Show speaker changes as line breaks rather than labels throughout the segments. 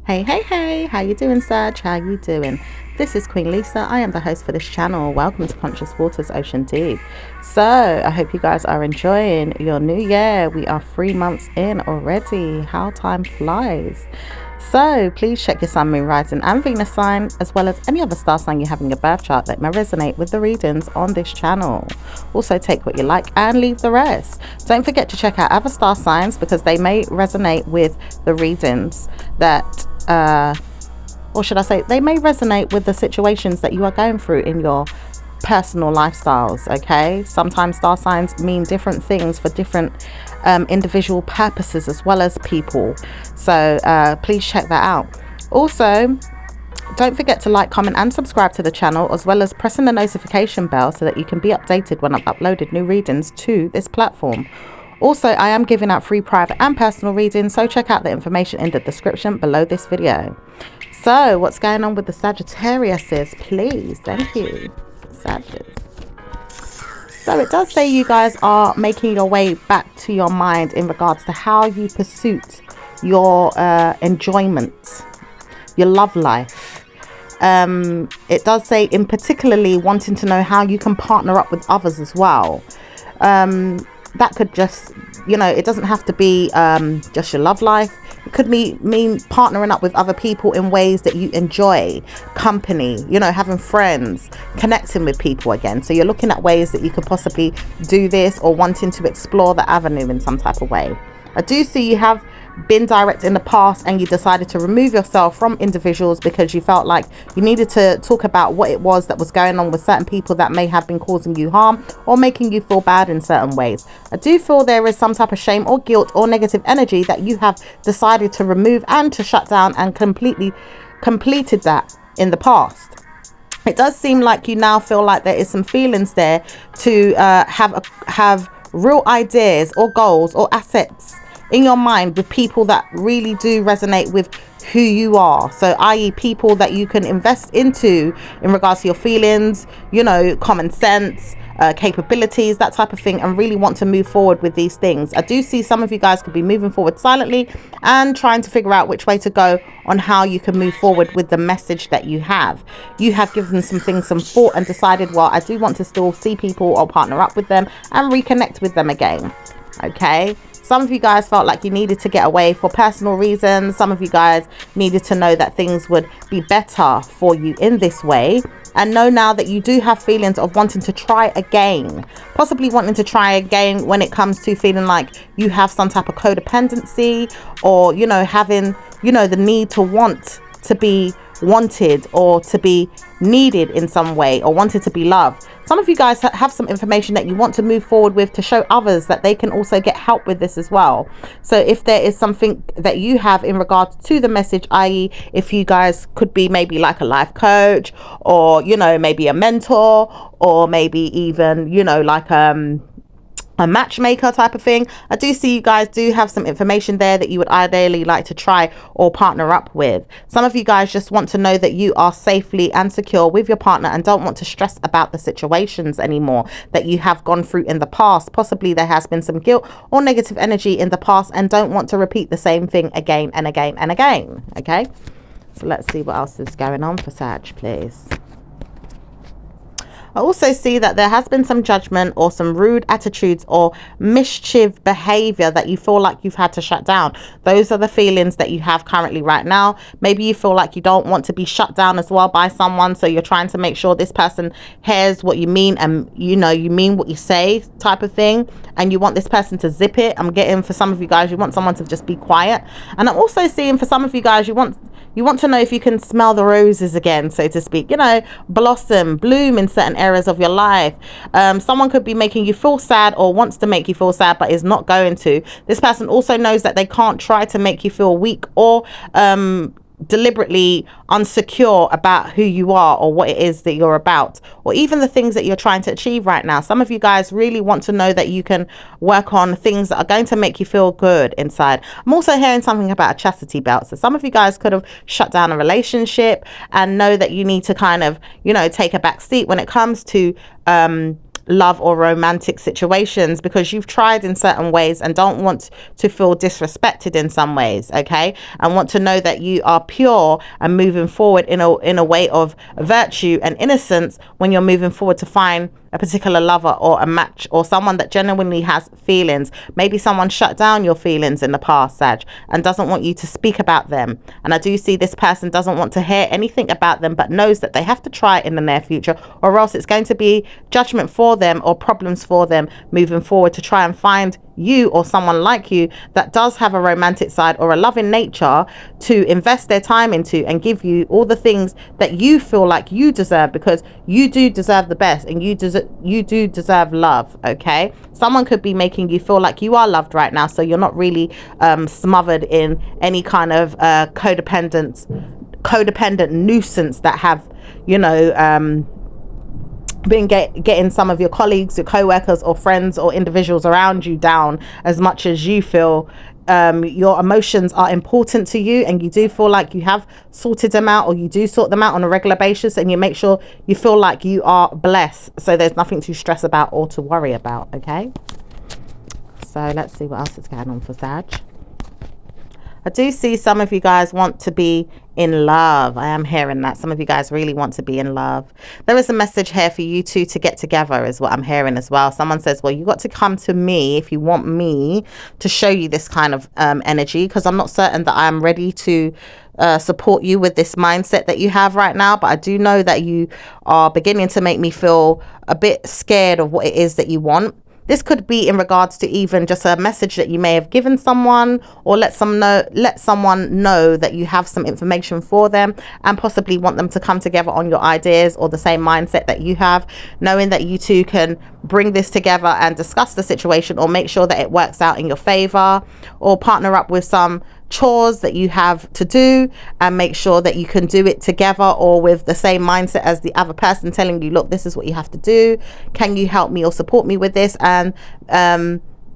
Hey, how you doing, Sag? How you doing? This is Queen Lisa. I am the host for this channel. Welcome to Conscious Waters Ocean Deep. So I hope you guys are enjoying your new year. We are 3 months in already. How time flies. So please check your sun, moon, rising and Venus sign, as well as any other star sign you have in your birth chart that may resonate with the readings on this channel. Also take what you like and leave the rest. Don't forget to check out other star signs because they may resonate with the readings that or should I say, they may resonate with the situations that you are going through in your personal lifestyles. Okay, sometimes star signs mean different things for different individual purposes as well as people, so please check that out. Also, don't forget to like, comment and subscribe to the channel, as well as pressing the notification bell so that you can be updated when I've uploaded new readings to this platform. Also, I am giving out free private and personal readings, so check out the information in the description below this video. So what's going on with the Sagittariuses, please? Thank you, Sagittarius. So it does say you guys are making your way back to your mind in regards to how you pursuit your enjoyment, your love life. It does say in particularly wanting to know how you can partner up with others as well. That could just, it doesn't have to be just your love life. It could mean partnering up with other people in ways that you enjoy, company, having friends, connecting with people again. So you're looking at ways that you could possibly do this, or wanting to explore the avenue in some type of way. I do see you have been direct in the past and you decided to remove yourself from individuals because you felt like you needed to talk about what it was that was going on with certain people that may have been causing you harm or making you feel bad in certain ways. I do feel there is some type of shame or guilt or negative energy that you have decided to remove and to shut down, and completed that in the past. It does seem like you now feel like there is some feelings there to have real ideas or goals or assets in your mind with people that really do resonate with who you are. So i.e. people that you can invest into in regards to your feelings, common sense, capabilities, that type of thing, and really want to move forward with these things. I do see some of you guys could be moving forward silently and trying to figure out which way to go on how you can move forward with the message that you have. You have given some things some thought and decided, well, I do want to still see people or partner up with them and reconnect with them again. Okay, some of you guys felt like you needed to get away for personal reasons. Some of you guys needed to know that things would be better for you in this way, and know now that you do have feelings of wanting to try again, possibly wanting to try again when it comes to feeling like you have some type of codependency, or having the need to want to be wanted or to be needed in some way, or wanted to be loved. Some of you guys have some information that you want to move forward with to show others that they can also get help with this as well. So if there is something that you have in regards to the message, i.e. if you guys could be maybe like a life coach, or maybe a mentor, or maybe even like a matchmaker type of thing, I do see you guys do have some information there that you would ideally like to try or partner up with. Some of you guys just want to know that you are safely and secure with your partner and don't want to stress about the situations anymore that you have gone through in the past. Possibly there has been some guilt or negative energy in the past and don't want to repeat the same thing again and again and again. Okay, so let's see what else is going on for Sag, please. I also see that there has been some judgment or some rude attitudes or mischief behavior that you feel like you've had to shut down. Those are the feelings that you have currently right now. Maybe you feel like you don't want to be shut down as well by someone, so you're trying to make sure this person hears what you mean and you mean what you say, type of thing, and you want this person to zip it. I'm getting, for some of you guys, you want someone to just be quiet. And I'm also seeing for some of you guys, you want to know if you can smell the roses again, so to speak, blossom, bloom in certain areas of your life. Someone could be making you feel sad or wants to make you feel sad but is not going to. This person also knows that they can't try to make you feel weak or deliberately unsecure about who you are or what it is that you're about, or even the things that you're trying to achieve right now. Some of you guys really want to know that you can work on things that are going to make you feel good inside. I'm also hearing something about a chastity belt. So some of you guys could have shut down a relationship and know that you need to kind of take a back seat when it comes to love or romantic situations because you've tried in certain ways and don't want to feel disrespected in some ways, okay, and want to know that you are pure and moving forward in a way of virtue and innocence when you're moving forward to find a particular lover or a match or someone that genuinely has feelings. Maybe someone shut down your feelings in the past, Sag, and doesn't want you to speak about them. And I do see this person doesn't want to hear anything about them, but knows that they have to try it in the near future, or else it's going to be judgment for them or problems for them moving forward to try and find you or someone like you that does have a romantic side or a loving nature to invest their time into and give you all the things that you feel like you deserve, because you do deserve the best and you do deserve love, okay? Someone could be making you feel like you are loved right now, so you're not really smothered in any kind of codependent nuisance that have, you know, been getting some of your colleagues, your co-workers or friends or individuals around you down as much as you feel your emotions are important to you, and you do feel like you have sorted them out, or you do sort them out on a regular basis, and you make sure you feel like you are blessed, so there's nothing to stress about or to worry about, okay? So let's see what else is going on for Sag. I do see some of you guys want to be in love. I am hearing that. Some of you guys really want to be in love. There is a message here for you two to get together is what I'm hearing as well. Someone says, well, you got to come to me if you want me to show you this kind of energy, because I'm not certain that I'm ready to support you with this mindset that you have right now. But I do know that you are beginning to make me feel a bit scared of what it is that you want. This could be in regards to even just a message that you may have given someone, or let someone know that you have some information for them and possibly want them to come together on your ideas or the same mindset that you have, knowing that you two can bring this together and discuss the situation or make sure that it works out in your favor, or partner up with some chores that you have to do and make sure that you can do it together, or with the same mindset as the other person telling you, look, this is what you have to do, can you help me or support me with this? And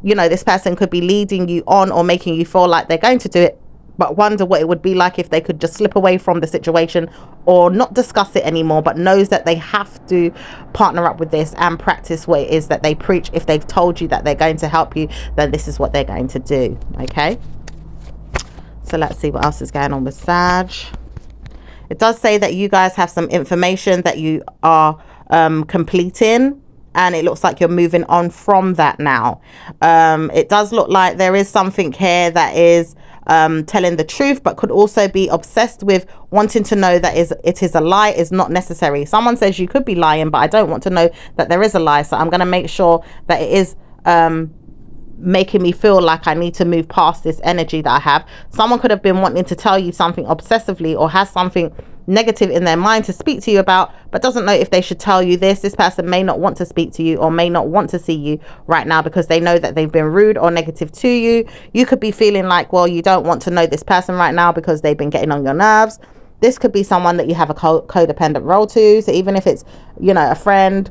you know, this person could be leading you on or making you feel like they're going to do it, but wonder what it would be like if they could just slip away from the situation or not discuss it anymore, but knows that they have to partner up with this and practice what it is that they preach. If they've told you that they're going to help you, then this is what they're going to do, okay? So let's see what else is going on with Sag. It does say that you guys have some information that you are completing, and it looks like you're moving on from that now. It does look like there is something here that is telling the truth, but could also be obsessed with wanting to know that it is a lie is not necessary. Someone says you could be lying, but I don't want to know that there is a lie, so I'm going to make sure that it is making me feel like I need to move past this energy that I have. Someone could have been wanting to tell you something obsessively, or has something negative in their mind to speak to you about, but doesn't know if they should tell you this. This person may not want to speak to you or may not want to see you right now because they know that they've been rude or negative to you. You could be feeling like, well, you don't want to know this person right now because they've been getting on your nerves. This could be someone that you have a codependent role to. So even if it's, you know, a friend,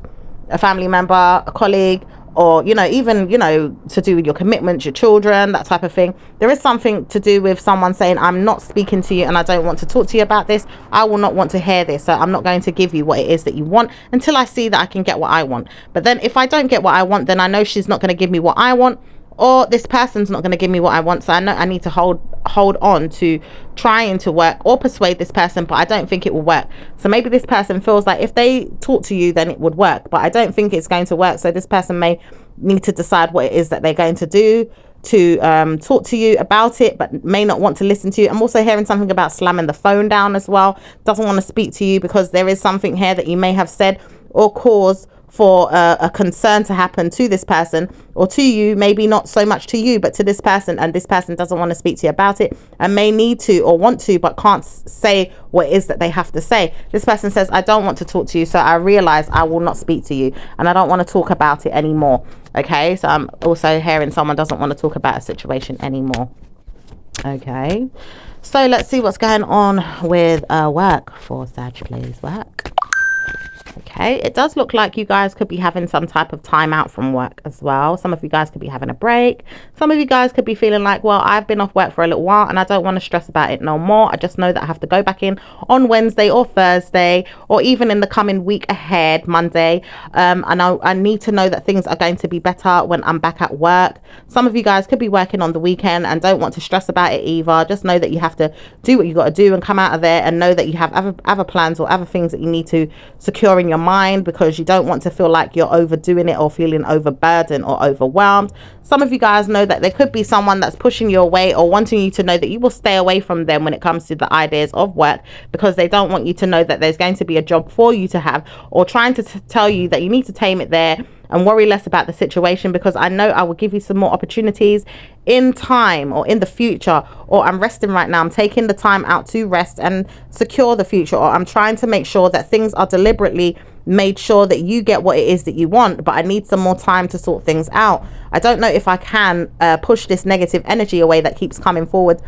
a family member, a colleague, or, you know, even, you know, to do with your commitments, your children, that type of thing. There is something to do with someone saying, I'm not speaking to you and I don't want to talk to you about this. I will not want to hear this. So I'm not going to give you what it is that you want until I see that I can get what I want. But then if I don't get what I want, then I know she's not going to give me what I want, or this person's not going to give me what I want. So I know I need to hold on to trying to work or persuade this person, but I don't think it will work. So maybe this person feels like if they talk to you, then it would work, but I don't think it's going to work. So this person may need to decide what it is that they're going to do to talk to you about it, but may not want to listen to you. I'm also hearing something about slamming the phone down as well. Doesn't want to speak to you because there is something here that you may have said or caused for a concern to happen to this person or to you, maybe not so much to you, but to this person, and this person doesn't want to speak to you about it and may need to or want to, but can't say what it is that they have to say. This person says, I don't want to talk to you, so I realize I will not speak to you and I don't want to talk about it anymore. Okay, so I'm also hearing someone doesn't want to talk about a situation anymore. Okay, so let's see what's going on with work for Sag, please. Work. Okay. Okay, it does look like you guys could be having some type of time out from work as well. Some of you guys could be having a break. Some of you guys could be feeling like, well, I've been off work for a little while and I don't want to stress about it no more. I just know that I have to go back in on Wednesday or Thursday, or even in the coming week ahead, Monday. And I need to know that things are going to be better when I'm back at work. Some of you guys could be working on the weekend and don't want to stress about it either. Just know that you have to do what you got to do and come out of there, and know that you have other plans or other things that you need to secure in your mind, because you don't want to feel like you're overdoing it or feeling overburdened or overwhelmed. Some of you guys know that there could be someone that's pushing you away or wanting you to know that you will stay away from them when it comes to the ideas of work, because they don't want you to know that there's going to be a job for you to have, or trying to tell you that you need to tame it there and worry less about the situation, because I know I will give you some more opportunities in time or in the future. Or I'm resting right now, I'm taking the time out to rest and secure the future, or I'm trying to make sure that things are deliberately made sure that you get what it is that you want, but I need some more time to sort things out. I don't know if I can push this negative energy away that keeps coming forward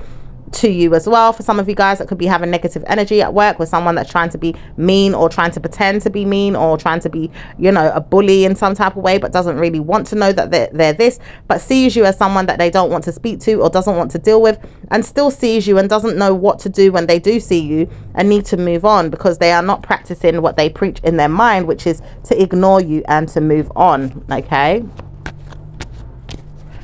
to you as well. For some of you guys that could be having negative energy at work with someone that's trying to be mean, or trying to pretend to be mean, or trying to be, you know, a bully in some type of way, but doesn't really want to know that they're this, but sees you as someone that they don't want to speak to or doesn't want to deal with, and still sees you and doesn't know what to do when they do see you, and need to move on because they are not practicing what they preach in their mind, which is to ignore you and to move on. Okay,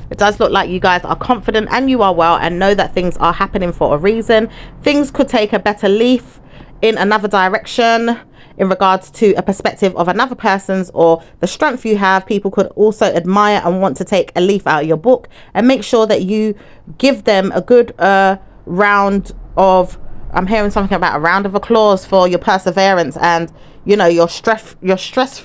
it does look like you guys are confident and you are well, and know that things are happening for a reason. Things could take a better leaf in another direction in regards to a perspective of another person's, or the strength you have. People could also admire and want to take a leaf out of your book, and make sure that you give them a good round of, I'm hearing something about a round of applause for your perseverance and, you know, your stress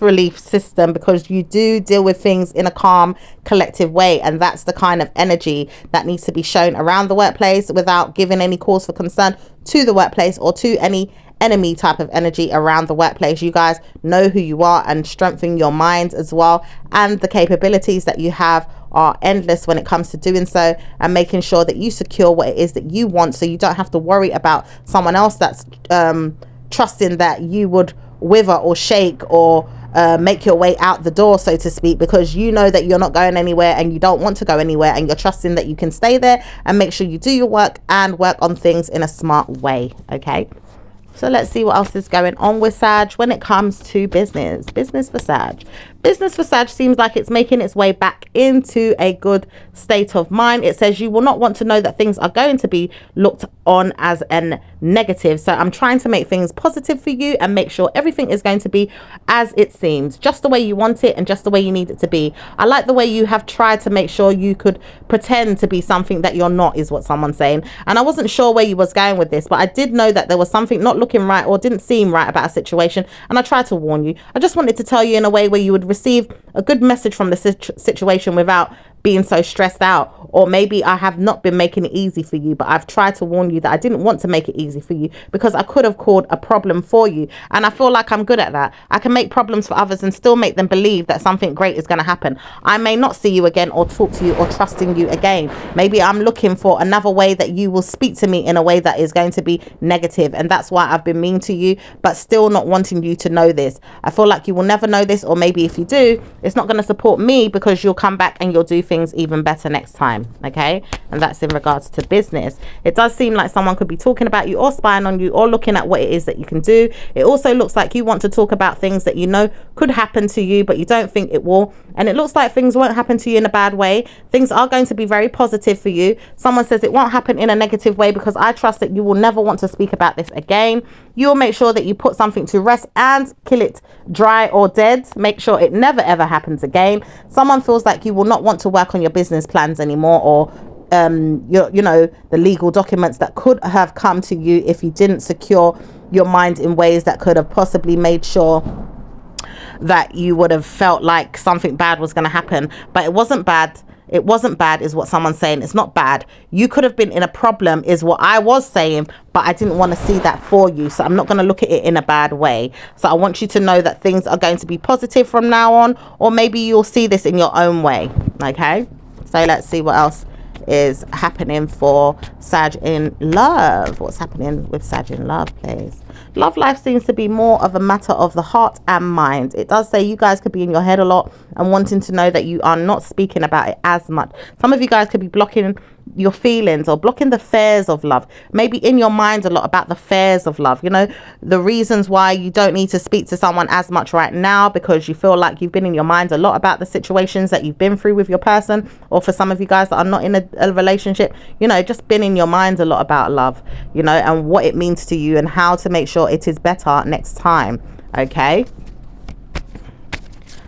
relief system, because you do deal with things in a calm, collective way, and that's the kind of energy that needs to be shown around the workplace without giving any cause for concern to the workplace or to any enemy type of energy around the workplace. You guys know who you are and strengthen your minds as well, and the capabilities that you have are endless when it comes to doing so, and making sure that you secure what it is that you want, so you don't have to worry about someone else that's trusting that you would wither or shake or make your way out the door, so to speak, because you know that you're not going anywhere and you don't want to go anywhere, and you're trusting that you can stay there and make sure you do your work and work on things in a smart way. Okay, so let's see what else is going on with Sag when it comes to business. Business for Sag. Business for Sag seems like it's making its way back into a good state of mind. It says you will not want to know that things are going to be looked on as a negative. So I'm trying to make things positive for you and make sure everything is going to be as it seems, just the way you want it and just the way you need it to be. I like the way you have tried to make sure you could pretend to be something that you're not, is what someone's saying. And I wasn't sure where you was going with this, but I did know that there was something not looking right or didn't seem right about a situation, and I tried to warn you. I just wanted to tell you in a way where you would receive a good message from the situation without being so stressed out. Or maybe I have not been making it easy for you, but I've tried to warn you that I didn't want to make it easy for you, because I could have caused a problem for you, and I feel like I'm good at that. I can make problems for others and still make them believe that something great is going to happen. I may not see you again or talk to you or trust in you again. Maybe I'm looking for another way that you will speak to me in a way that is going to be negative, and that's why I've been mean to you, but still not wanting you to know this. I feel like you will never know this, or maybe if you do, it's not going to support me, because you'll come back and you'll do things even better next time. Okay, and that's in regards to business. It does seem like someone could be talking about you or spying on you or looking at what it is that you can do. It also looks like you want to talk about things that you know could happen to you, but you don't think it will, and it looks like things won't happen to you in a bad way. Things are going to be very positive for you. Someone says it won't happen in a negative way, because I trust that you will never want to speak about this again. You will make sure that you put something to rest and kill it dry or dead. Make sure it never ever happens again. Someone feels like you will not want to work on your business plans anymore, or you know, the legal documents that could have come to you if you didn't secure your mind in ways that could have possibly made sure that you would have felt like something bad was going to happen. But it wasn't bad. It wasn't bad is what someone's saying. It's not bad. You could have been in a problem is what I was saying, but I didn't want to see that for you. So I'm not going to look at it in a bad way. So I want you to know that things are going to be positive from now on, or maybe you'll see this in your own way. Okay, so let's see what else is happening for Sag in love. What's happening with Sag in love, please? Love life seems to be more of a matter of the heart and mind. It does say you guys could be in your head a lot and wanting to know that you are not speaking about it as much. Some of you guys could be blocking your feelings or blocking the fears of love, maybe in your mind a lot about the fears of love, you know, the reasons why you don't need to speak to someone as much right now, because you feel like you've been in your mind a lot about the situations that you've been through with your person. Or for some of you guys that are not in a relationship, you know, just been in your mind a lot about love, you know, and what it means to you and how to make sure it is better next time. Okay,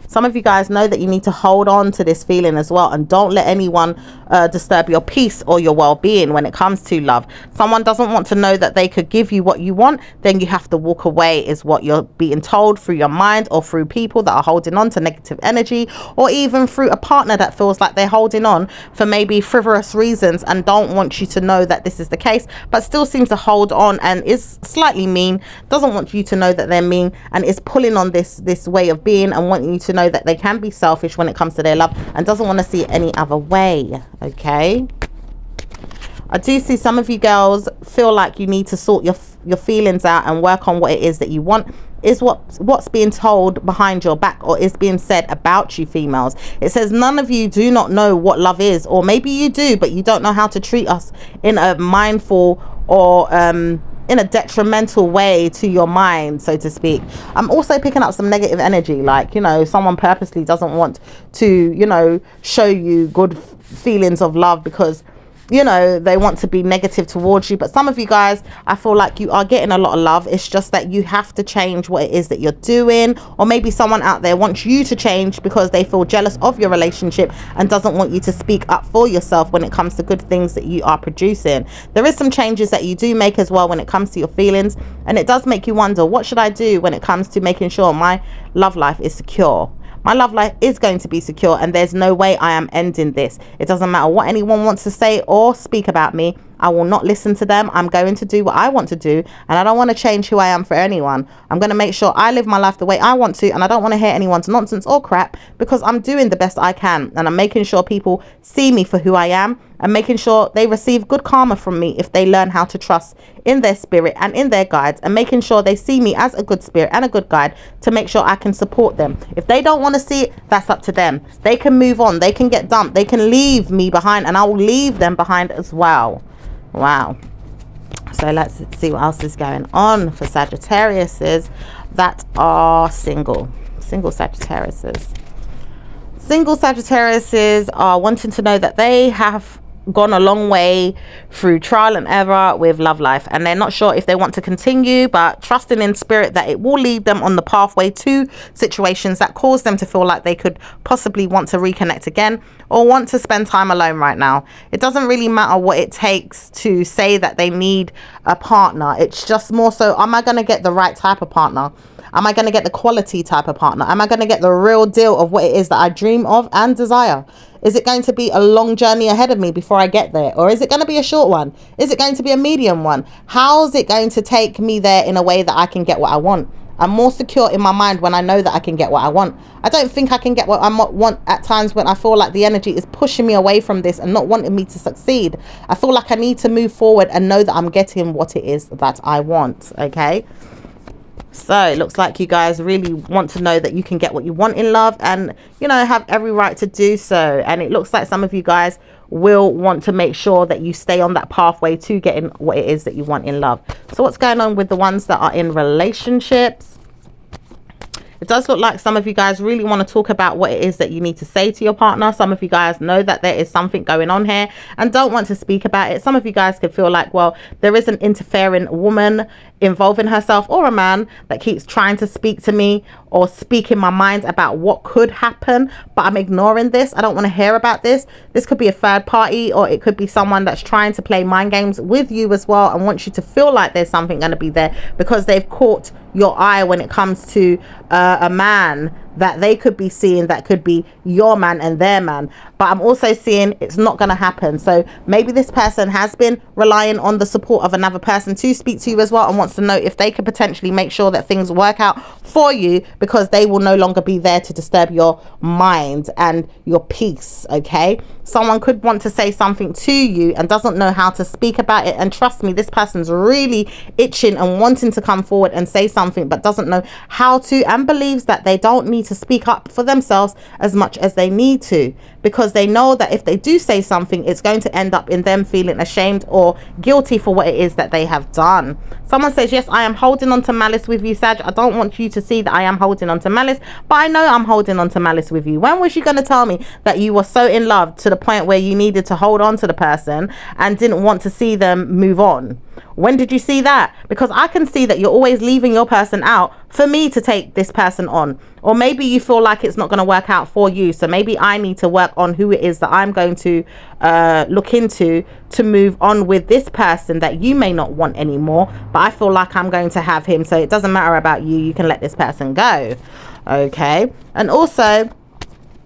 some of you guys know that you need to hold on to this feeling as well, and don't let anyone disturb your peace or your well-being when it comes to love. Someone doesn't want to know that they could give you what you want, then you have to walk away, is what you're being told through your mind, or through people that are holding on to negative energy, or even through a partner that feels like they're holding on for maybe frivolous reasons and don't want you to know that this is the case, but still seems to hold on and is slightly mean, doesn't want you to know that they're mean, and is pulling on this way of being and wanting you to know that they can be selfish when it comes to their love and doesn't want to see it any other way. Okay, I do see some of you girls feel like you need to sort your feelings out and work on what it is that you want, is what's being told behind your back or is being said about you females. It says none of you do not know what love is, or maybe you do but you don't know how to treat us in a mindful or in a detrimental way to your mind, so to speak. I'm also picking up some negative energy, like, you know, someone purposely doesn't want to, you know, show you good feelings of love because, you know, they want to be negative towards you. But some of you guys, I feel like you are getting a lot of love. It's just that you have to change what it is that you're doing, or maybe someone out there wants you to change because they feel jealous of your relationship and doesn't want you to speak up for yourself when it comes to good things that you are producing. There is some changes that you do make as well when it comes to your feelings, and it does make you wonder, what should I do when it comes to making sure my love life is secure? My love life is going to be secure, and there's no way I am ending this. It doesn't matter what anyone wants to say or speak about me. I will not listen to them. I'm going to do what I want to do, and I don't want to change who I am for anyone. I'm going to make sure I live my life the way I want to, and I don't want to hear anyone's nonsense or crap, because I'm doing the best I can, and I'm making sure people see me for who I am, and making sure they receive good karma from me if they learn how to trust in their spirit and in their guides, and making sure they see me as a good spirit and a good guide to make sure I can support them. If they don't want to see it, that's up to them. They can move on, they can get dumped, they can leave me behind, and I will leave them behind as well. Wow. So let's see what else is going on for Sagittariuses that are single Sagittariuses. Single Sagittariuses are wanting to know that they have gone a long way through trial and error with love life, and they're not sure if they want to continue, but trusting in spirit that it will lead them on the pathway to situations that cause them to feel like they could possibly want to reconnect again or want to spend time alone right now. It doesn't really matter what it takes to say that they need a partner. It's just more so, am I going to get the right type of partner? Am I going to get the quality type of partner? Am I going to get the real deal of what it is that I dream of and desire? Is it going to be a long journey ahead of me before I get there? Or is it going to be a short one? Is it going to be a medium one? How's it going to take me there in a way that I can get what I want? I'm more secure in my mind when I know that I can get what I want. I don't think I can get what I want at times when I feel like the energy is pushing me away from this and not wanting me to succeed. I feel like I need to move forward and know that I'm getting what it is that I want. Okay. So it looks like you guys really want to know that you can get what you want in love, and, you know, have every right to do so. And it looks like some of you guys will want to make sure that you stay on that pathway to getting what it is that you want in love. So what's going on with the ones that are in relationships? It does look like some of you guys really want to talk about what it is that you need to say to your partner. Some of you guys know that there is something going on here and don't want to speak about it. Some of you guys could feel like, well, there is an interfering woman involving herself, or a man that keeps trying to speak to me or speak in my mind about what could happen, but I'm ignoring this. I don't want to hear about this. This could be a third party, or it could be someone that's trying to play mind games with you as well and wants you to feel like there's something going to be there because they've caught your eye when it comes to a man that they could be seeing that could be your man and their man. But I'm also seeing it's not going to happen. So maybe this person has been relying on the support of another person to speak to you as well, and wants to know if they could potentially make sure that things work out for you, because they will no longer be there to disturb your mind and your peace. Okay, someone could want to say something to you and doesn't know how to speak about it. And trust me, this person's really itching and wanting to come forward and say something, but doesn't know how to, and believes that they don't need to speak up for themselves as much as they need to, because they know that if they do say something, it's going to end up in them feeling ashamed or guilty for what it is that they have done. Someone says, yes, I am holding on to malice with you, Sag. I don't want you to see that I am holding on to malice, but I know I'm holding on to malice with you. When was you going to tell me that you were so in love to the point where you needed to hold on to the person and didn't want to see them move on? When did you see that? Because I can see that you're always leaving your person out for me to take this person on. Or maybe you feel like it's not going to work out for you. So maybe I need to work on who it is that I'm going to look into to move on with this person that you may not want anymore. But I feel like I'm going to have him. So it doesn't matter about you. You can let this person go. Okay. And also,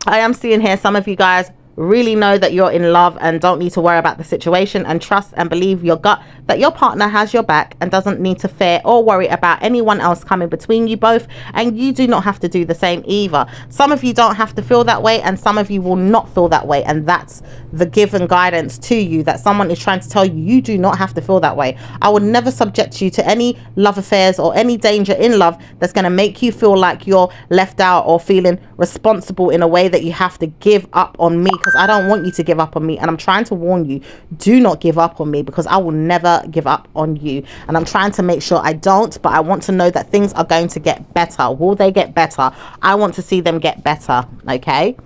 I am seeing here some of you guys really know that you're in love and don't need to worry about the situation, and trust and believe your gut that your partner has your back and doesn't need to fear or worry about anyone else coming between you both, and you do not have to do the same either. Some of you don't have to feel that way, and some of you will not feel that way, and that's the given guidance to you, that someone is trying to tell you you do not have to feel that way. I would never subject you to any love affairs or any danger in love that's going to make you feel like you're left out or feeling responsible in a way that you have to give up on me, because I don't want you to give up on me. And I'm trying to warn you, do not give up on me, because I will never give up on you. And I'm trying to make sure I don't, but I want to know that things are going to get better. Will they get better? I want to see them get better. Okay,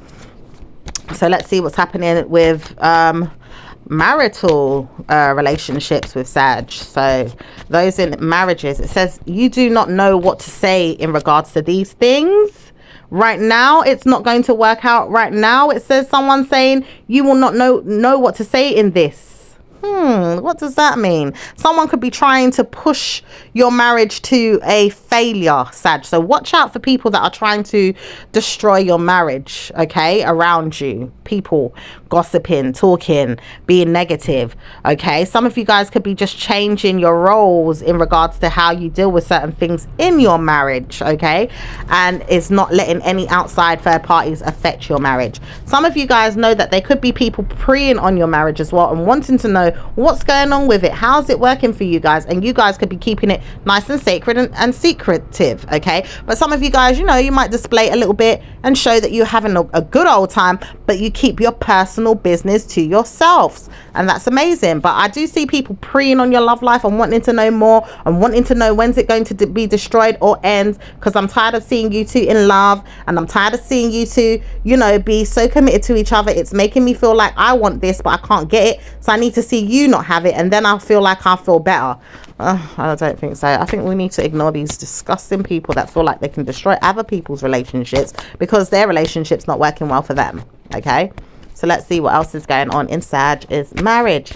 so let's see what's happening with marital relationships with Sag. So those in marriages, it says you do not know what to say in regards to these things. Right now, it's not going to work out. Right now, it says someone saying you will not know what to say in this. What does that mean? Someone could be trying to push your marriage to a failure, Sag. So watch out for people that are trying to destroy your marriage, okay, around you. People gossiping, talking, being negative, okay? Some of you guys could be just changing your roles in regards to how you deal with certain things in your marriage, okay? And it's not letting any outside third parties affect your marriage. Some of you guys know that there could be people preying on your marriage as well and wanting to know what's going on with it. How's it working for you guys? And you guys could be keeping it nice and sacred and secretive, okay? But some of you guys, you know, you might display a little bit and show that you're having a good old time, but you keep your personal business to yourselves, and that's amazing. But I do see people preying on your love life and wanting to know more and wanting to know when's it going to be destroyed or end, because I'm tired of seeing you two in love, and I'm tired of seeing you two, you know, be so committed to each other. It's making me feel like I want this but I can't get it, so I need to see you not have it, and then I'll feel like I'll feel better. I don't think so. I think we need to ignore these disgusting people that feel like they can destroy other people's relationships because their relationship's not working well for them. Okay, so let's see what else is going on in Sag's marriage.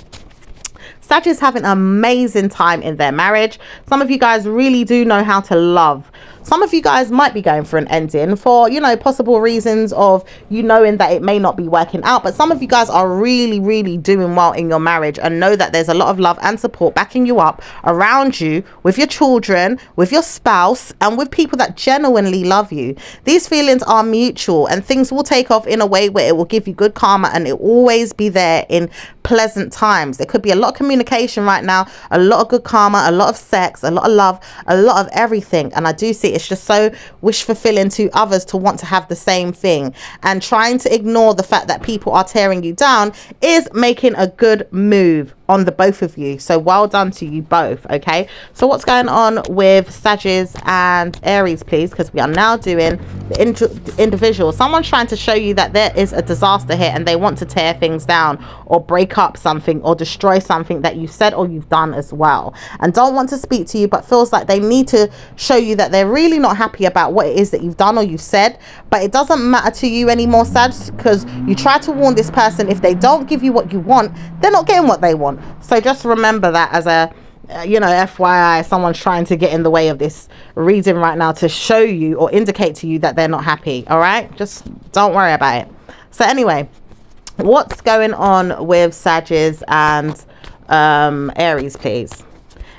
Sag is having an amazing time in their marriage. Some of you guys really do know how to love. Some of you guys might be going for an ending for, you know, possible reasons of you knowing that it may not be working out. But some of you guys are really, really doing well in your marriage and know that there's a lot of love and support backing you up around you, with your children, with your spouse, and with people that genuinely love you. These feelings are mutual, and things will take off in a way where it will give you good karma, and it will always be there in pleasant times. There could be a lot of communication right now, a lot of good karma, a lot of sex, a lot of love, a lot of everything. And I do see it's just so wish fulfilling to others to want to have the same thing, and trying to ignore the fact that people are tearing you down is making a good move on the both of you. So well done to you both. Okay, so what's going on with Sagittarius and Aries, please, because we are now doing the individual. Someone's trying to show you that there is a disaster here and they want to tear things down or break up something or destroy something that you said or you've done as well, and don't want to speak to you, but feels like they need to show you that they're really not happy about what it is that you've done or you said. But it doesn't matter to you anymore, Sag, because you try to warn this person, if they don't give you what you want, they're not getting what they want. So just remember that as a you know, FYI, someone's trying to get in the way of this reading right now to show you or indicate to you that they're not happy. All right, just don't worry about it. So anyway, what's going on with Sagittarius and Aries, please?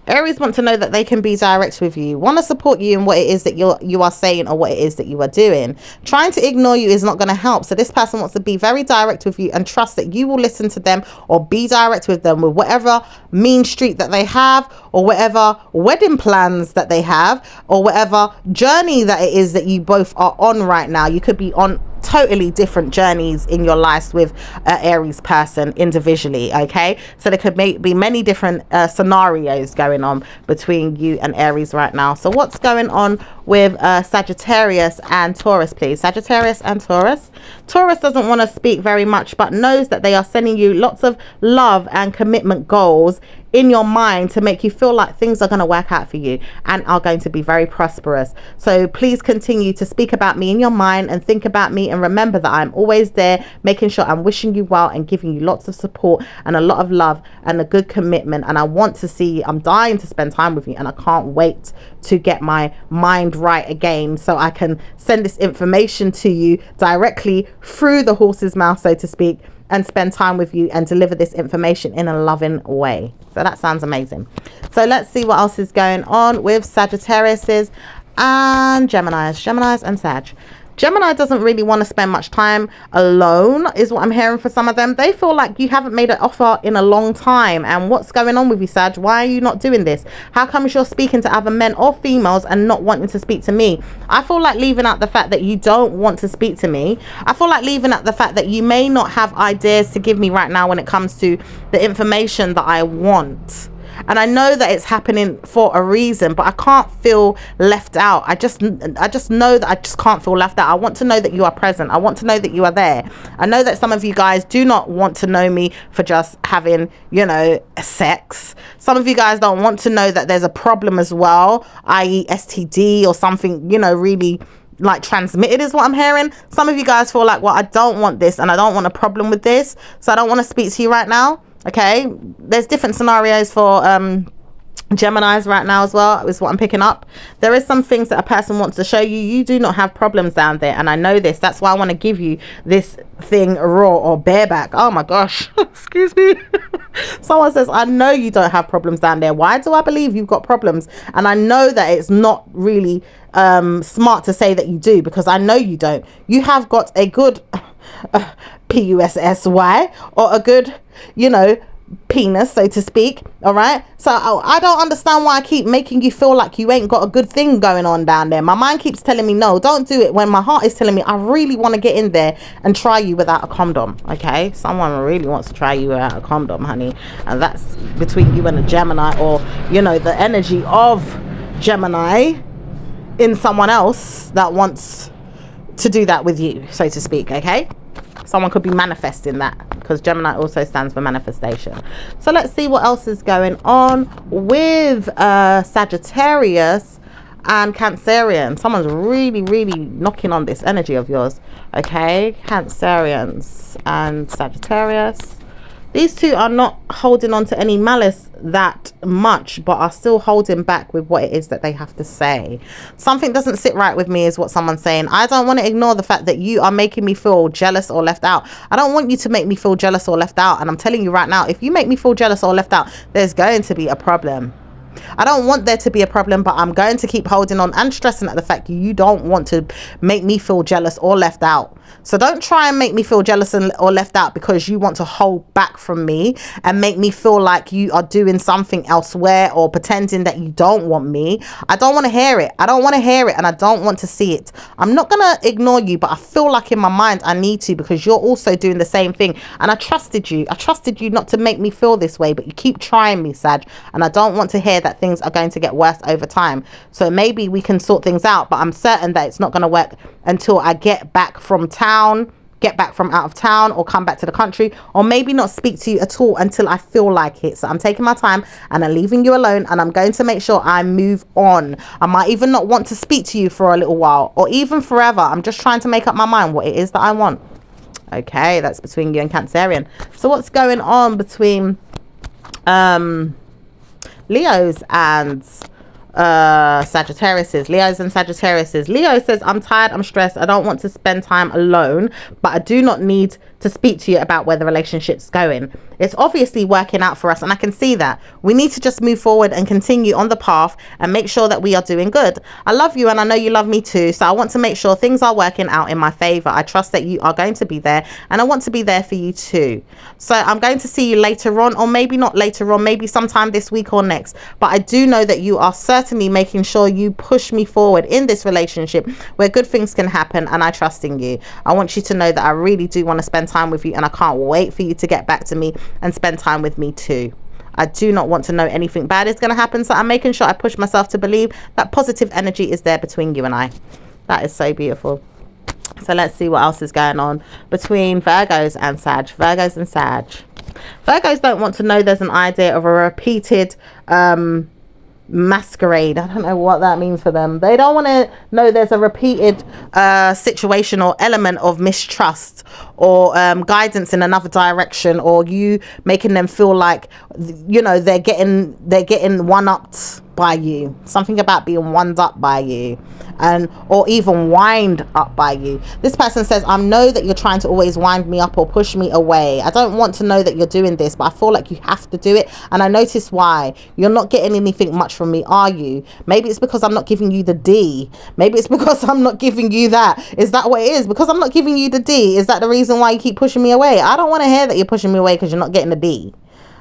Aries want to know that they can be direct with you, want to support you in what it is that you are saying or what it is that you are doing. Trying to ignore you is not going to help. So this person wants to be very direct with you and trust that you will listen to them or be direct with them with whatever mean streak that they have, or whatever wedding plans that they have, or whatever journey that it is that you both are on right now. You could be on totally different journeys in your lives with Aries person individually. Okay, so there could be many different scenarios going on between you and Aries right now. So what's going on with Sagittarius and Taurus, please? Sagittarius and Taurus. Taurus doesn't want to speak very much, but knows that they are sending you lots of love and commitment goals in your mind to make you feel like things are going to work out for you and are going to be very prosperous. So please continue to speak about me in your mind and think about me, and remember that I'm always there, making sure I'm wishing you well and giving you lots of support and a lot of love and a good commitment. And I want to see, I'm dying to spend time with you, and I can't wait to get my mind right again so I can send this information to you directly through the horse's mouth, so to speak, and spend time with you and deliver this information in a loving way. So that sounds amazing. So let's see what else is going on with Sagittarius and Geminis and Sag. Gemini doesn't really want to spend much time alone, is what I'm hearing for some of them. They feel like you haven't made an offer in a long time. And what's going on with you, Sag? Why are you not doing this? How come you're speaking to other men or females and not wanting to speak to me? I feel like leaving out the fact that you don't want to speak to me. I feel like leaving out the fact that you may not have ideas to give me right now when it comes to the information that I want. And I know that it's happening for a reason, but I can't feel left out. I just know that I just can't feel left out. I want to know that you are present. I want to know that you are there. I know that some of you guys do not want to know me for just having, you know, sex. Some of you guys don't want to know that there's a problem as well, i.e. STD or something, you know, really like transmitted, is what I'm hearing. Some of you guys feel like, well, I don't want this and I don't want a problem with this, so I don't want to speak to you right now. Okay, there's different scenarios for Geminis right now as well, is what I'm picking up. There is some things that a person wants to show you. You do not have problems down there, and I know this. That's why I want to give you this thing raw or bareback. Oh my gosh, excuse me. Someone says, I know you don't have problems down there. Why do I believe you've got problems? And I know that it's not really smart to say that you do, because I know you don't. You have got a good PUSSY, or a good, you know, penis, so to speak. All right, so I don't understand why I keep making you feel like you ain't got a good thing going on down there. My mind keeps telling me no, don't do it, when my heart is telling me I really want to get in there and try you without a condom. Okay, someone really wants to try you without a condom, honey, and that's between you and a Gemini, or, you know, the energy of Gemini in someone else that wants to do that with you, so to speak. Okay, someone could be manifesting that, because Gemini also stands for manifestation. So let's see what else is going on with Sagittarius and Cancerian. Someone's really knocking on this energy of yours. Okay, Cancerians and Sagittarius. These two are not holding on to any malice that much, but are still holding back with what it is that they have to say. Something doesn't sit right with me, is what someone's saying. I don't want to ignore the fact that you are making me feel jealous or left out. I don't want you to make me feel jealous or left out. And I'm telling you right now, if you make me feel jealous or left out, there's going to be a problem. I don't want there to be a problem, but I'm going to keep holding on and stressing at the fact you don't want to make me feel jealous or left out. So don't try and make me feel jealous or left out because you want to hold back from me and make me feel like you are doing something elsewhere or pretending that you don't want me. I don't want to hear it. I don't want to hear it, and I don't want to see it. I'm not going to ignore you, but I feel like in my mind I need to, because you're also doing the same thing. And I trusted you. I trusted you not to make me feel this way, but you keep trying me, Sag. And I don't want to hear that things are going to get worse over time. So maybe we can sort things out, but I'm certain that it's not going to work until I get back from town, get back from out of town, or come back to the country, or maybe not speak to you at all until I feel like it. So I'm taking my time and I'm leaving you alone, and I'm going to make sure I move on. I might even not want to speak to you for a little while, or even forever. I'm just trying to make up my mind what it is that I want. Okay, that's between you and Cancerian. So what's going on between Leos and Sagittarius? Leos and Sagittarius. Leo says, I'm tired, I'm stressed, I don't want to spend time alone, but I do not need to speak to you about where the relationship's going. It's obviously working out for us, and I can see that. We need to just move forward and continue on the path and make sure that we are doing good. I love you, and I know you love me too, so I want to make sure things are working out in my favor. I trust that you are going to be there, and I want to be there for you too. So I'm going to see you later on, or maybe not later on, maybe sometime this week or next, but I do know that you are certainly making sure you push me forward in this relationship where good things can happen, and I trust in you. I want you to know that I really do want to spend time with you, and I can't wait for you to get back to me and spend time with me too. I do not want to know anything bad is going to happen, so I'm making sure I push myself to believe that positive energy is there between you and I. That is so beautiful. So let's see what else is going on between Virgos and Sag. Virgos and Sag. Virgos don't want to know there's an idea of a repeated masquerade. I don't know what that means for them. They don't want to know there's a repeated situation or element of mistrust or guidance in another direction, or you making them feel like, you know, they're getting one-upped by you. Something about being wound up by you, and or even wind up by you. This person says, I know that you're trying to always wind me up or push me away. I don't want to know that you're doing this, but I feel like you have to do it, and I notice why. You're not getting anything much from me, are you? Maybe it's because I'm not giving you the D. Maybe it's because I'm not giving you that. Is that what it is? Because I'm not giving you the D, is that the reason why you keep pushing me away? I don't want to hear that you're pushing me away because you're not getting the D.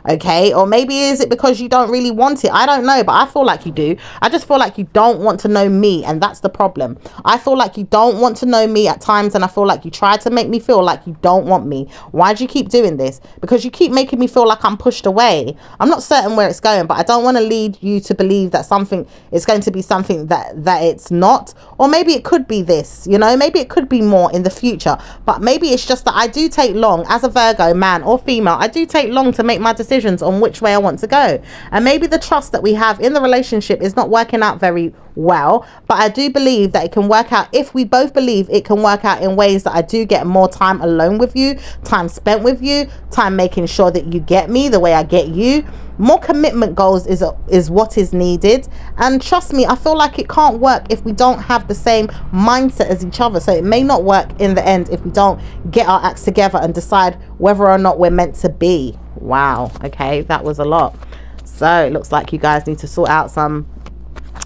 Okay, or maybe is it because you don't really want it? I don't know, but I feel like you do. I just feel like you don't want to know me, and that's the problem. I feel like you don't want to know me at times, and I feel like you try to make me feel like you don't want me. Why do you keep doing this? Because you keep making me feel like I'm pushed away. I'm not certain where it's going, but I don't want to lead you to believe that something is going to be something that it's not. Or maybe it could be this, you know, maybe it could be more in the future, but maybe it's just that I do take long as a Virgo, man or female. I do take long to make my decisions on which way I want to go, and maybe the trust that we have in the relationship is not working out very well, but I do believe that it can work out if we both believe it can work out in ways that I do get more time alone with you, time spent with you, time making sure that you get me the way I get you. More commitment goals is what is needed, and trust me, I feel like it can't work if we don't have the same mindset as each other. So it may not work in the end if we don't get our acts together and decide whether or not we're meant to be. Wow, okay, that was a lot. So it looks like you guys need to sort out some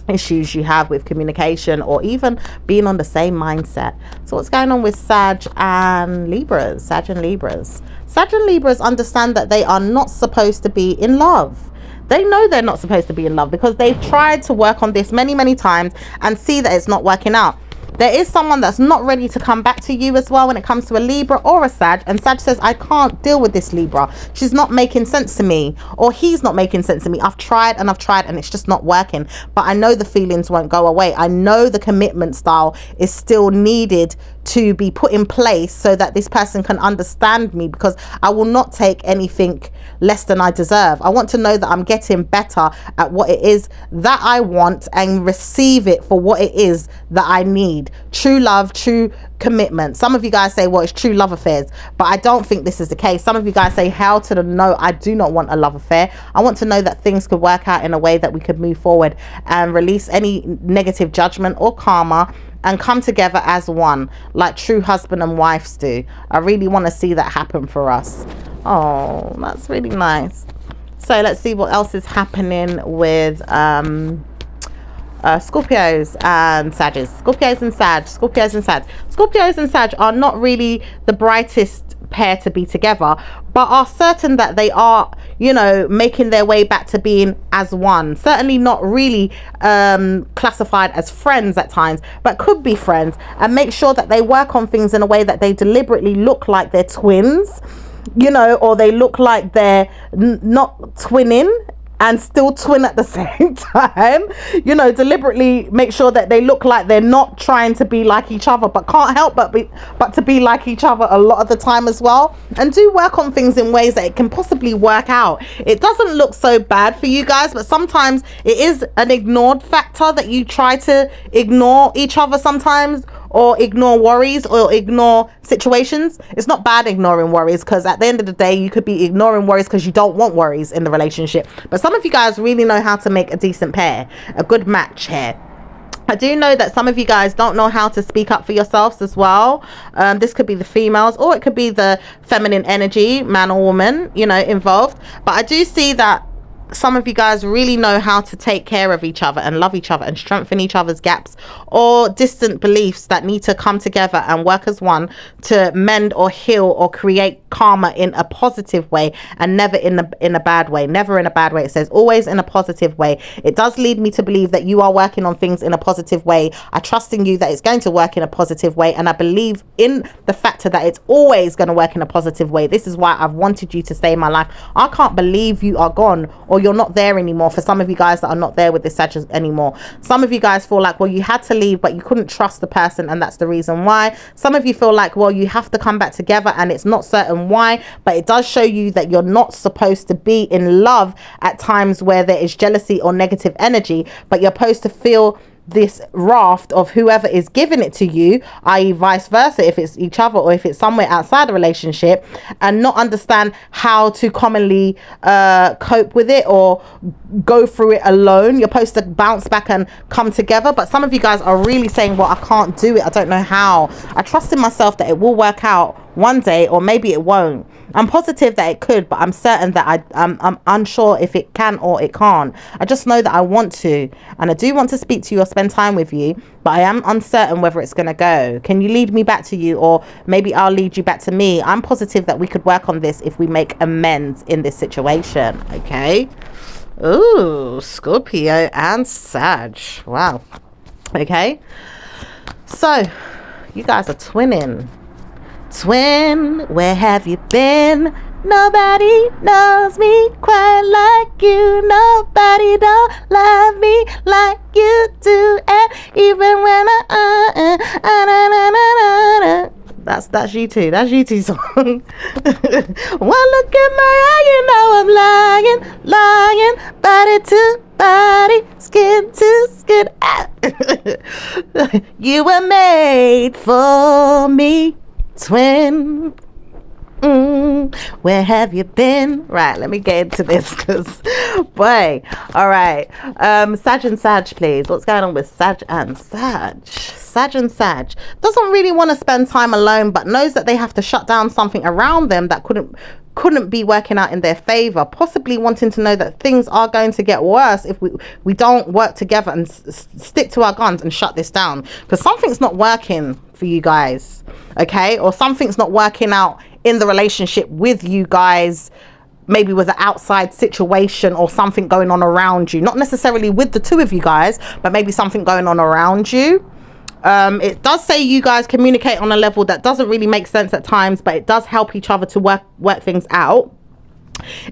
issues you have with communication, or even being on the same mindset. So what's going on with Sag and Libras? Sag and Libras. Sag and Libras understand that they are not supposed to be in love. They know they're not supposed to be in love because they've tried to work on this many times and see that it's not working out. There is someone that's not ready to come back to you as well when it comes to a Libra or a Sag, and Sag says, I can't deal with this Libra. She's not making sense to me, or he's not making sense to me. I've tried and it's just not working, but I know the feelings won't go away. I know the commitment style is still needed to be put in place so that this person can understand me, because I will not take anything less than I deserve. I want to know that I'm getting better at what it is that I want and receive it for what it is that I need. True love, true commitment. Some of you guys say, well, it's true love affairs, but I don't think this is the case. Some of you guys say, hell to the no, I do not want a love affair. I want to know that things could work out in a way that we could move forward and release any negative judgment or karma and come together as one, like true husband and wives do. I really want to see that happen for us. Oh, that's really nice. So let's see what else is happening with Scorpios and Sagittarius. Scorpios and Sag. Scorpios and Sag. Scorpios and Sag are not really the brightest pair to be together, but are certain that they are, you know, making their way back to being as one. Certainly not really classified as friends at times, but could be friends, and make sure that they work on things in a way that they deliberately look like they're twins, you know, or they look like they're not twinning and still twin at the same time. You know, deliberately make sure that they look like they're not trying to be like each other, but can't help but to be like each other a lot of the time as well. And do work on things in ways that it can possibly work out. It doesn't look so bad for you guys, but sometimes it is an ignored factor, that you try to ignore each other sometimes, or ignore worries, or ignore situations. It's not bad ignoring worries, because at the end of the day, you could be ignoring worries because you don't want worries in the relationship. But some of you guys really know how to make a decent pair, a good match here. I do know that some of you guys don't know how to speak up for yourselves as well. This could be the females, or it could be the feminine energy, man or woman, you know, involved. But I do see that some of you guys really know how to take care of each other and love each other and strengthen each other's gaps or distant beliefs that need to come together and work as one to mend or heal or create karma in a positive way, and never in a bad way. Never in a bad way. It says always in a positive way. It does lead me to believe that you are working on things in a positive way. I trust in you that it's going to work in a positive way, and I believe in the factor that it's always going to work in a positive way. This is why I've wanted you to stay in my life. I can't believe you are gone, or you're not there anymore. For some of you guys that are not there with this Sagittarius anymore, some of you guys feel like, well, you had to leave but you couldn't trust the person, and that's the reason why. Some of you feel like, well, you have to come back together, and it's not certain why, but it does show you that you're not supposed to be in love at times where there is jealousy or negative energy, but you're supposed to feel this raft of whoever is giving it to you, i.e. vice versa, if it's each other or if it's somewhere outside the relationship, and not understand how to commonly cope with it or go through it alone. You're supposed to bounce back and come together. But some of you guys are really saying, well, I can't do it, I don't know how. I trust in myself that it will work out one day, or maybe it won't. I'm positive that it could, but I'm certain that I'm unsure if it can or it can't. I just know that I want to, and I do want to speak to you or spend time with you, but I am uncertain whether it's going to go. Can you lead me back to you, or maybe I'll lead you back to me? I'm positive that we could work on this if we make amends in this situation. Okay. Ooh, Scorpio and Sag. Wow. Okay. So you guys are twinning. Twin, where have you been? Nobody knows me quite like you. Nobody don't love me like you do. And even when that's you too. That's you two song. One look at my eye, you know I'm lying, body to body, skin to skin. You were made for me. Twin, where have you been? Right, let me get into this, because boy. All right, Sag and Sag, please. What's going on with Sag and Sag? Sag and Sag doesn't really want to spend time alone, but knows that they have to shut down something around them that couldn't be working out in their favor, possibly wanting to know that things are going to get worse if we don't work together and stick to our guns and shut this down, because something's not working for you guys, okay? Or something's not working out in the relationship with you guys, maybe with an outside situation or something going on around you, not necessarily with the two of you guys, but maybe something going on around you. It does say you guys communicate on a level that doesn't really make sense at times, but it does help each other to work things out.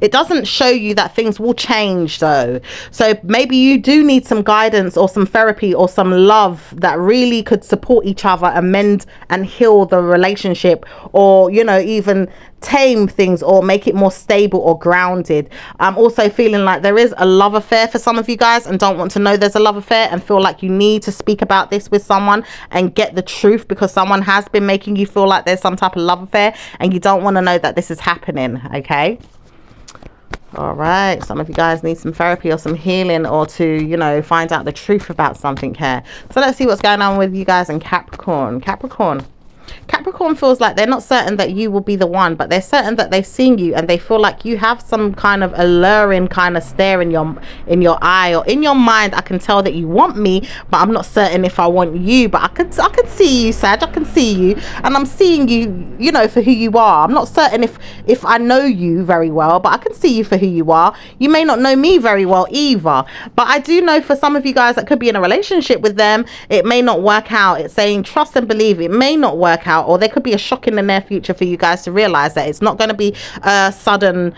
It doesn't show you that things will change though. So maybe you do need some guidance or some therapy or some love that really could support each other and mend and heal the relationship, or, you know, even tame things or make it more stable or grounded. I'm also feeling like there is a love affair for some of you guys, and don't want to know there's a love affair, and feel like you need to speak about this with someone and get the truth, because someone has been making you feel like there's some type of love affair and you don't want to know that this is happening. Okay. All right, some of you guys need some therapy or some healing, or to, you know, find out the truth about something here. So let's see what's going on with you guys in Capricorn. Capricorn feels like they're not certain that you will be the one, but they're certain that they've seen you, and they feel like you have some kind of alluring kind of stare in your eye or in your mind. I can tell that you want me, but I'm not certain if I want you. But I could see you, Sag. I can see you, and I'm seeing you, you know, for who you are. I'm not certain if I know you very well, but I can see you for who you are. You may not know me very well either, but I do know for some of you guys that could be in a relationship with them, it may not work out. It's saying trust and believe. It may not work out, or there could be a shock in the near future for you guys to realize that it's not going to be a sudden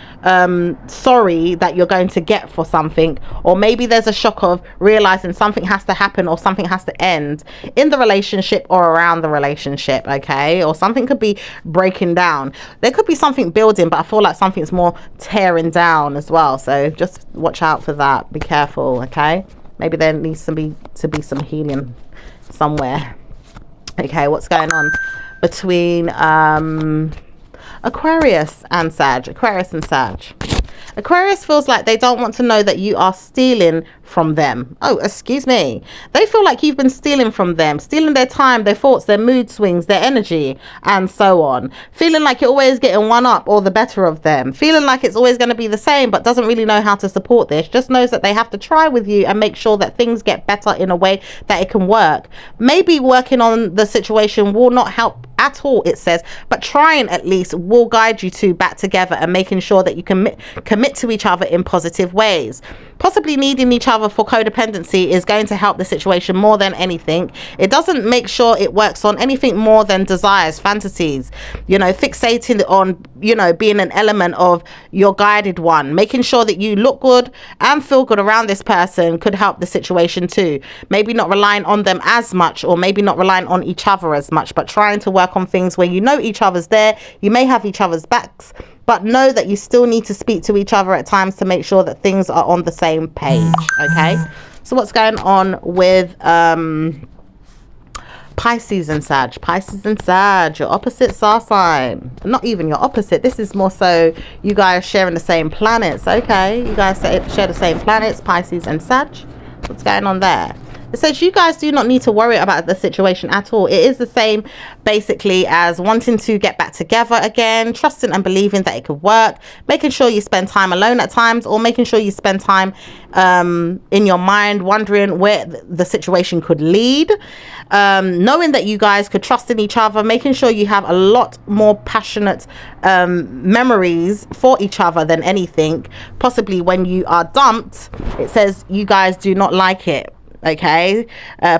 sorry that you're going to get for something, or maybe there's a shock of realizing something has to happen or something has to end in the relationship or around the relationship, okay? Or something could be breaking down. There could be something building, but I feel like something's more tearing down as well, so just watch out for that. Be careful, okay? Maybe there needs to be some healing somewhere. Okay, what's going on between Aquarius and Sag? Aquarius feels like they don't want to know that you are stealing from them. Oh, excuse me. They feel like you've been stealing from them, stealing their time, their thoughts, their mood swings, their energy, and so on. Feeling like you're always getting one up or the better of them. Feeling like it's always going to be the same, but doesn't really know how to support this. Just knows that they have to try with you and make sure that things get better in a way that it can work. Maybe working on the situation will not help at all, it says, but trying at least will guide you two back together and making sure that you can commit to each other in positive ways. Possibly needing each other for codependency is going to help the situation more than anything. It doesn't make sure it works on anything more than desires, fantasies, you know, fixating on, you know, being an element of your guided one. Making sure that you look good and feel good around this person could help the situation too. Maybe not relying on them as much, or maybe not relying on each other as much, but trying to work on things where you know each other's there. You may have each other's backs, but know that you still need to speak to each other at times to make sure that things are on the same page. Okay, so what's going on with Pisces and Sag? Pisces and Sag, your opposite star sign. Not even your opposite, this is more so you guys sharing the same planets. Okay, you guys share the same planets, Pisces and Sag. What's going on there? It says you guys do not need to worry about the situation at all. It is the same basically as wanting to get back together again, trusting and believing that it could work, making sure you spend time alone at times, or making sure you spend time in your mind wondering where the situation could lead, knowing that you guys could trust in each other, making sure you have a lot more passionate memories for each other than anything. Possibly when you are dumped, it says you guys do not like it. Okay,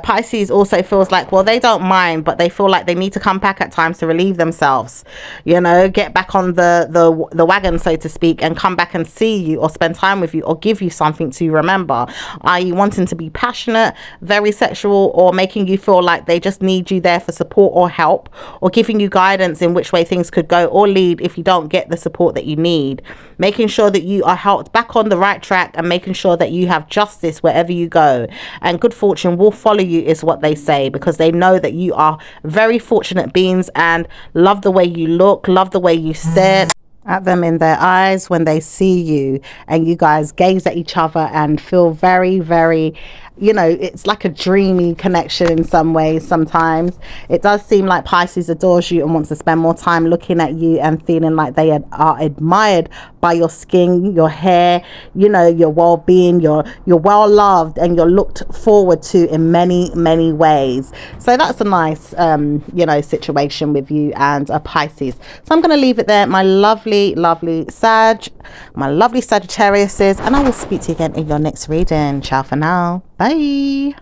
Pisces also feels like, well, they don't mind, but they feel like they need to come back at times to relieve themselves, you know, get back on the wagon, so to speak, and come back and see you or spend time with you or give you something to remember. Are you wanting to be passionate, very sexual, or making you feel like they just need you there for support or help, or giving you guidance in which way things could go or lead if you don't get the support that you need, making sure that you are helped back on the right track, and making sure that you have justice wherever you go. And good fortune will follow you is what they say, because they know that you are very fortunate beings and love the way you look, love the way you stare at them in their eyes when they see you, and you guys gaze at each other and feel very, very, you know, it's like a dreamy connection in some ways. Sometimes it does seem like Pisces adores you and wants to spend more time looking at you and feeling like they are admired by your skin, your hair, you know, your well-being. You're well loved and you're looked forward to in many, many ways. So that's a nice you know, situation with you and a Pisces. So I'm going to leave it there, my lovely Sag, my lovely Sagittariuses, and I will speak to you again in your next reading. Ciao for now. Bye.